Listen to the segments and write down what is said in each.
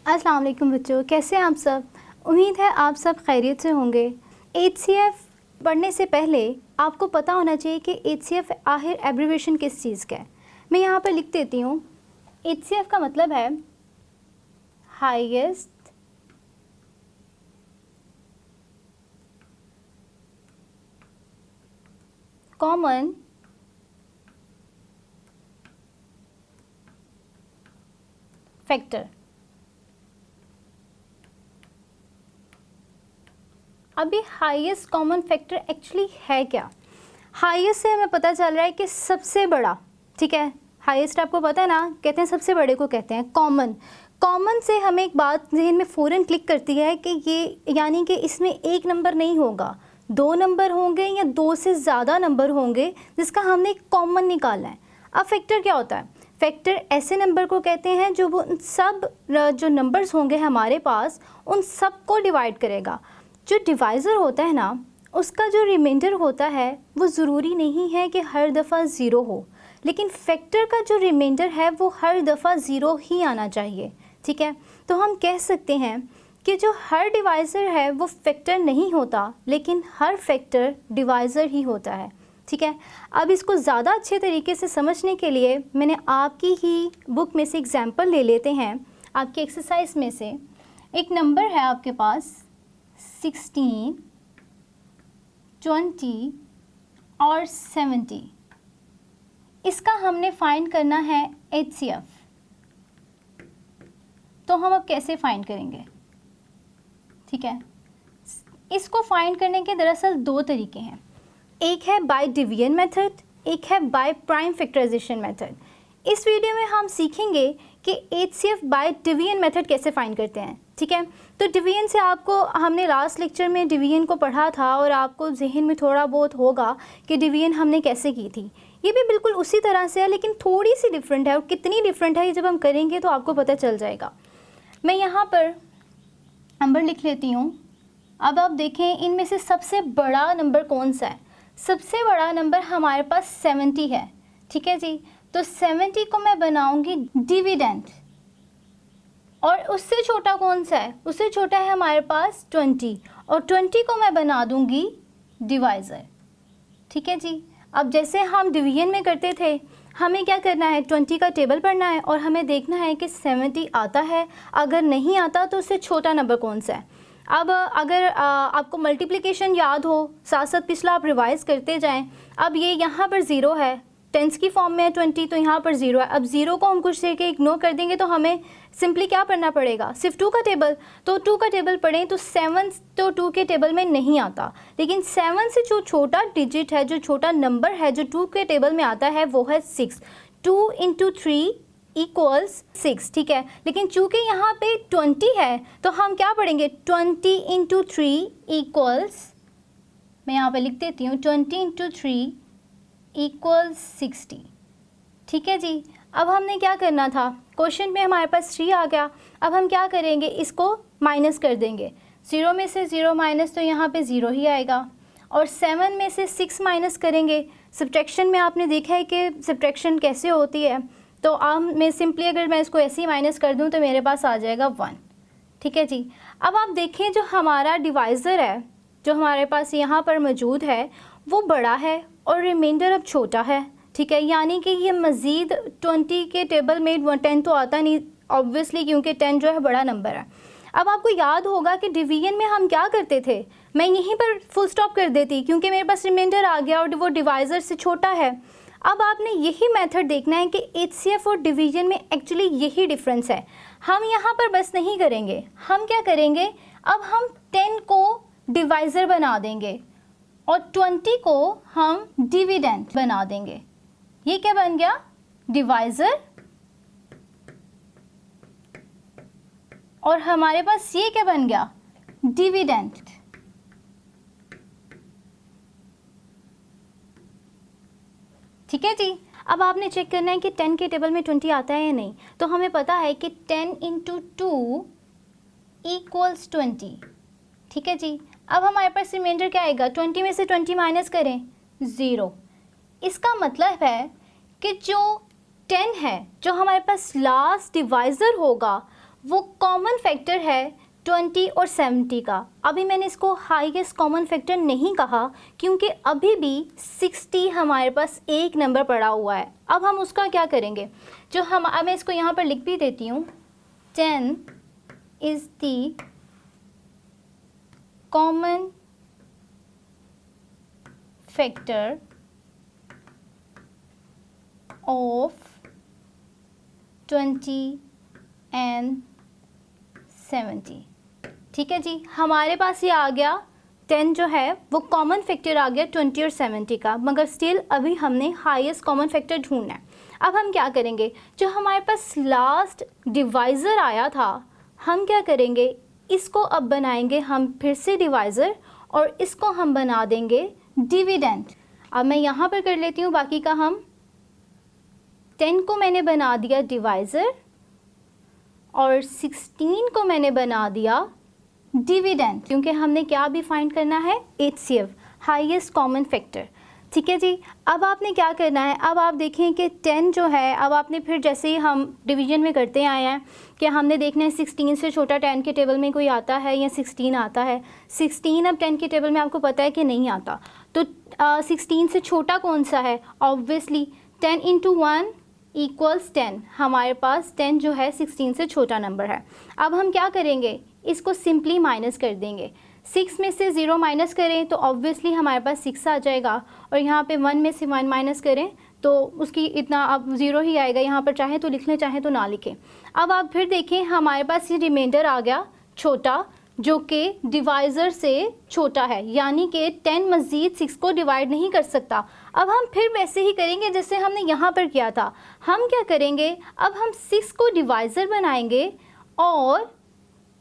अस्सलाम वालेकुम बच्चों, कैसे हैं आप सब। उम्मीद है आप सब खैरियत से होंगे। HCF पढ़ने से पहले आपको पता होना चाहिए कि HCF आखिर एब्रीविएशन किस चीज़ का है। मैं यहाँ पर लिख देती हूँ। HCF का मतलब है हाईएस्ट कॉमन फैक्टर। अभी हाईएस्ट कॉमन फैक्टर एक्चुअली है क्या। हाईएस्ट से हमें पता चल रहा है कि सबसे बड़ा, ठीक है। हाईएस्ट आपको पता है ना, कहते हैं सबसे बड़े को कहते हैं कॉमन। कॉमन से हमें एक बात जहन में फ़ौरन क्लिक करती है कि ये यानी कि इसमें एक नंबर नहीं होगा, दो नंबर होंगे या दो से ज़्यादा नंबर होंगे जिसका हमने कॉमन निकालना है। अब फैक्टर क्या होता है? फैक्टर ऐसे नंबर को कहते हैं जो वो सब जो नंबर्स होंगे हमारे पास उन सब को डिवाइड करेगा। जो डिवाइज़र होता है ना, उसका जो रिमाइंडर होता है वो ज़रूरी नहीं है कि हर दफ़ा ज़ीरो हो, लेकिन फैक्टर का जो रिमाइंडर है वो हर दफ़ा ज़ीरो ही आना चाहिए, ठीक है। तो हम कह सकते हैं कि जो हर डिवाइज़र है वो फैक्टर नहीं होता, लेकिन हर फैक्टर डिवाइज़र ही होता है, ठीक है। अब इसको ज़्यादा अच्छे तरीके से समझने के लिए मैंने आपकी ही बुक में से एग्ज़ाम्पल ले लेते हैं। आपकी एक्सरसाइज में से एक नंबर है आपके पास 16, 20 और 70। इसका हमने फाइंड करना है HCF। तो हम अब कैसे फाइंड करेंगे, ठीक है। इसको फाइंड करने के दरअसल दो तरीके हैं। एक है बाय डिवीजन मेथड, एक है बाय प्राइम फैक्टराइजेशन मेथड। इस वीडियो में हम सीखेंगे कि HCF बाय डिवीजन मेथड कैसे फाइंड करते हैं, ठीक है। तो डिवीजन से आपको हमने लास्ट लेक्चर में डिवीजन को पढ़ा था और आपको जहन में थोड़ा बहुत होगा कि डिवीजन हमने कैसे की थी। ये भी बिल्कुल उसी तरह से है, लेकिन थोड़ी सी डिफरेंट है। और कितनी डिफरेंट है ये जब हम करेंगे तो आपको पता चल जाएगा। मैं यहाँ पर नंबर लिख लेती हूँ। अब आप देखें इनमें से सबसे बड़ा नंबर कौन सा है। सबसे बड़ा नंबर हमारे पास 70 है, ठीक है जी। तो 70 को मैं बनाऊंगी डिविडेंड। और उससे छोटा कौन सा है? उससे छोटा है हमारे पास 20, और 20 को मैं बना दूंगी डिवाइज़र, ठीक है जी। अब जैसे हम डिवीजन में करते थे, हमें क्या करना है, 20 का टेबल पढ़ना है और हमें देखना है कि 70 आता है। अगर नहीं आता तो उससे छोटा नंबर कौन सा है। अब अगर आपको मल्टीप्लिकेशन याद हो, साथ साथ पिछला आप रिवाइज़ करते जाएं। अब ये यहाँ पर ज़ीरो है, टेंस की फॉर्म में है 20, तो यहाँ पर ज़ीरो है। अब ज़ीरो को हम कुछ देर के इग्नोर कर देंगे तो हमें सिंपली क्या पढ़ना पड़ेगा, सिर्फ 2 का टेबल। तो 2 का टेबल पढ़ें तो 7 तो 2 के टेबल में नहीं आता, लेकिन 7 से जो छोटा डिजिट है, जो छोटा नंबर है जो 2 के टेबल में आता है वो है 6। 2 × 3 = 6, ठीक है। लेकिन चूँकि यहाँ पे 20 है तो हम क्या पढ़ेंगे, 20 × 3 = मैं यहाँ पे लिख देती हूँ 20 × 3 = 60, ठीक है जी। अब हमने क्या करना था, क्वेश्चन में हमारे पास 3 आ गया। अब हम क्या करेंगे, इसको माइनस कर देंगे। 0 में से 0 माइनस तो यहाँ पे 0 ही आएगा। और 7 में से 6 माइनस करेंगे। सब्ट्रैक्शन में आपने देखा है कि सब्ट्रैक्शन कैसे होती है। तो अब मैं सिंपली अगर मैं इसको ऐसे ही माइनस कर दूँ तो मेरे पास आ जाएगा 1, ठीक है जी। अब आप देखें जो हमारा डिवाइज़र है जो हमारे पास यहाँ पर मौजूद है वो बड़ा है और रिमाइंडर अब छोटा है, ठीक है। यानी कि ये मज़ीद 20 के टेबल में 10 तो आता नहीं ऑब्वियसली, क्योंकि 10 जो है बड़ा नंबर है। अब आपको याद होगा कि डिवीजन में हम क्या करते थे, मैं यहीं पर फुल स्टॉप कर देती क्योंकि मेरे पास रिमाइंडर आ गया और वो डिवाइज़र से छोटा है। अब आपने यही मेथड देखना है कि HCF और डिवीजन में एक्चुअली यही डिफरेंस है। हम यहाँ पर बस नहीं करेंगे, हम क्या करेंगे, अब हम 10 को डिवाइज़र बना देंगे और 20 को हम डिविडेंड बना देंगे। ये क्या बन गया, डिवाइज़र, और हमारे पास ये क्या बन गया, डिविडेंड। ठीक है जी। अब आपने चेक करना है कि 10 के टेबल में 20 आता है या नहीं। तो हमें पता है कि 10 × 2 = 20, ठीक है जी। अब हमारे पास रिमाइंडर क्या आएगा, 20 में से 20 माइनस करें 0। इसका मतलब है कि जो 10 है, जो हमारे पास लास्ट डिवाइज़र होगा वो कॉमन फैक्टर है 20 और 70 का। अभी मैंने इसको हाईएस्ट कॉमन फैक्टर नहीं कहा क्योंकि अभी भी 60 हमारे पास एक नंबर पड़ा हुआ है। अब हम उसका क्या करेंगे, जो हम, अब मैं इसको यहाँ पर लिख भी देती हूँ, 10 is the common factor of 20 and 70। ठीक है जी, हमारे पास ये आ गया 10 जो है वो कॉमन फैक्टर आ गया 20 और 70 का, मगर स्टिल अभी हमने हाईएस्ट कॉमन फैक्टर ढूंढना है। अब हम क्या करेंगे, जो हमारे पास लास्ट डिवाइज़र आया था, हम क्या करेंगे, इसको अब बनाएंगे हम फिर से डिवाइज़र और इसको हम बना देंगे डिविडेंड। अब मैं यहाँ पर कर लेती हूँ बाकी का। हम 10 को मैंने बना दिया डिवाइज़र और 16 को मैंने बना दिया डिविडेंड, क्योंकि हमने क्या भी फाइंड करना है, HCF, हाईएस्ट कॉमन फैक्टर। ठीक है जी, अब आपने क्या करना है, अब आप देखें कि 10 जो है, अब आपने फिर जैसे ही हम डिवीजन में करते आए हैं कि हमने देखना है 16 से छोटा 10 के टेबल में कोई आता है या 16 आता है। 16 अब 10 के टेबल में आपको पता है कि नहीं आता, तो 16 से छोटा कौन सा है, ऑब्वियसली 10 × 1 = 10। हमारे पास 10 जो है 16 से छोटा नंबर है। अब हम क्या करेंगे, इसको सिंपली माइनस कर देंगे। 6 में से 0 माइनस करें तो ऑब्वियसली हमारे पास 6 आ जाएगा, और यहाँ पे 1 में से 1 माइनस करें तो उसकी इतना अब 0 ही आएगा। यहाँ पर चाहे तो लिख लें, चाहे तो ना लिखें। अब आप फिर देखें, हमारे पास ये रिमाइंडर आ गया छोटा, जो कि डिवाइज़र से छोटा है, यानी कि 10 मज़ीद 6 को डिवाइड नहीं कर सकता। अब हम फिर वैसे ही करेंगे जैसे हमने यहाँ पर किया था। हम क्या करेंगे, अब हम 6 को डिवाइज़र बनाएंगे और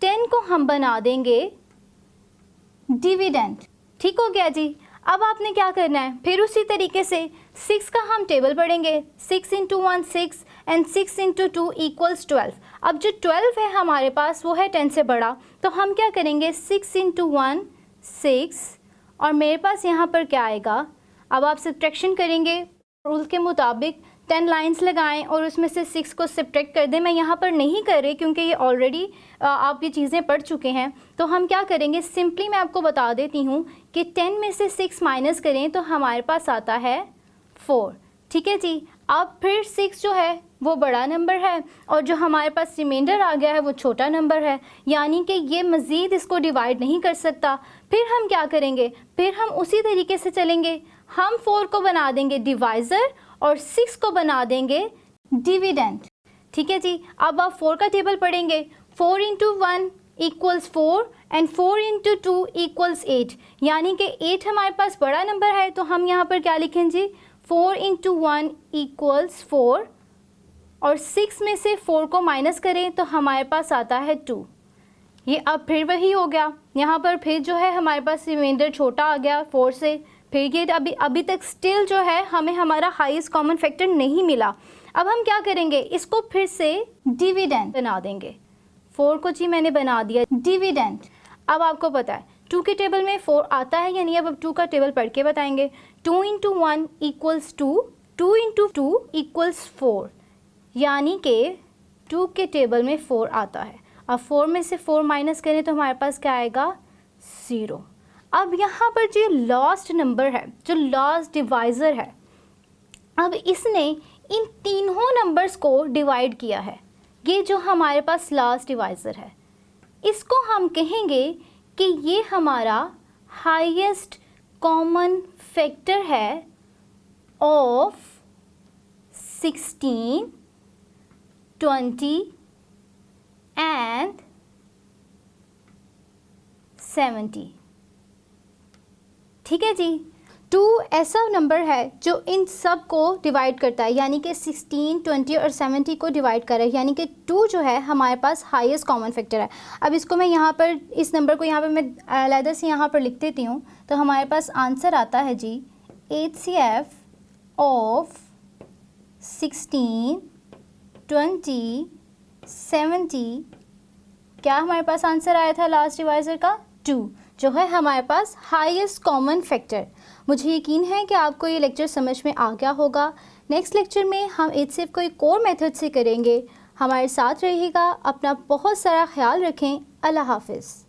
10 को हम बना देंगे डिविडेंड। ठीक हो गया जी। अब आपने क्या करना है, फिर उसी तरीके से 6 का हम टेबल पढ़ेंगे। 6 × 1 6 एंड 6 × 2 = 12। अब जो 12 है हमारे पास वो है 10 से बड़ा, तो हम क्या करेंगे, 6 × 1 6, और मेरे पास यहाँ पर क्या आएगा, अब आप सब्ट्रैक्शन करेंगे रूल के मुताबिक 10 लाइंस लगाएं और उसमें से 6 को सब्ट्रैक्ट कर दें। मैं यहाँ पर नहीं कर रही क्योंकि ये ऑलरेडी आप ये चीज़ें पढ़ चुके हैं। तो हम क्या करेंगे, सिंपली मैं आपको बता देती हूँ कि 10 में से 6 माइनस करें तो हमारे पास आता है 4। ठीक है जी। अब फिर 6 जो है वो बड़ा नंबर है और जो हमारे पास रिमाइंडर आ गया है वो छोटा नंबर है, यानी कि ये मज़ीद इसको डिवाइड नहीं कर सकता। फिर हम क्या करेंगे, फिर हम उसी तरीके से चलेंगे। हम 4 को बना देंगे डिवाइज़र और 6 को बना देंगे डिविडेंड। ठीक है जी। अब आप 4 का टेबल पढ़ेंगे। 4 × 1 = 4 एंड 4 × 2 = 8, यानी कि 8 हमारे पास बड़ा नंबर है, तो हम यहाँ पर क्या लिखें जी, 4 × 1 = 4, और 6 में से 4 को माइनस करें तो हमारे पास आता है 2। ये अब फिर वही हो गया, यहाँ पर फिर जो है हमारे पास रिमाइंडर छोटा आ गया 4 से। फिर ये अभी तक स्टिल जो है हमें हमारा हाईएस्ट कॉमन फैक्टर नहीं मिला। अब हम क्या करेंगे, इसको फिर से डिविडेंड बना देंगे। 4 को जी मैंने बना दिया डिविडेंड। अब आपको पता है 2 के टेबल में 4 आता है या नहीं, अब 2 का टेबल पढ़ के बताएंगे। 2 × 1 = 2, 2 × 2 = 4, यानी कि 2 के टेबल में 4 आता है। अब 4 में से 4 माइनस करें तो हमारे पास क्या आएगा, 0। अब यहाँ पर जो लास्ट नंबर है, जो लास्ट डिवाइज़र है, अब इसने इन तीनों नंबर्स को डिवाइड किया है। ये जो हमारे पास लास्ट डिवाइज़र है, इसको हम कहेंगे कि ये हमारा हाईएस्ट कॉमन फैक्टर है ऑफ 16, 20 एंड 70। ठीक है जी। 2 ऐसा नंबर है जो इन सब को डिवाइड करता है, यानी कि 16, 20 और 70 को डिवाइड कर रहा है, यानी कि 2 जो है हमारे पास हाईएस्ट कॉमन फैक्टर है। अब इसको मैं यहाँ पर, इस नंबर को यहाँ पर मैं अलग से यहाँ पर लिख देती हूँ, तो हमारे पास आंसर आता है जी HCF ऑफ 16, 20, 70। क्या हमारे पास आंसर आया था लास्ट डिवाइज़र का, 2, जो है हमारे पास हाईएस्ट कॉमन फैक्टर। मुझे यकीन है कि आपको ये लेक्चर समझ में आ गया होगा। नेक्स्ट लेक्चर में हम HCF को एक और मेथड से करेंगे। हमारे साथ रहिएगा, अपना बहुत सारा ख्याल रखें। अल्लाह हाफ़िज़।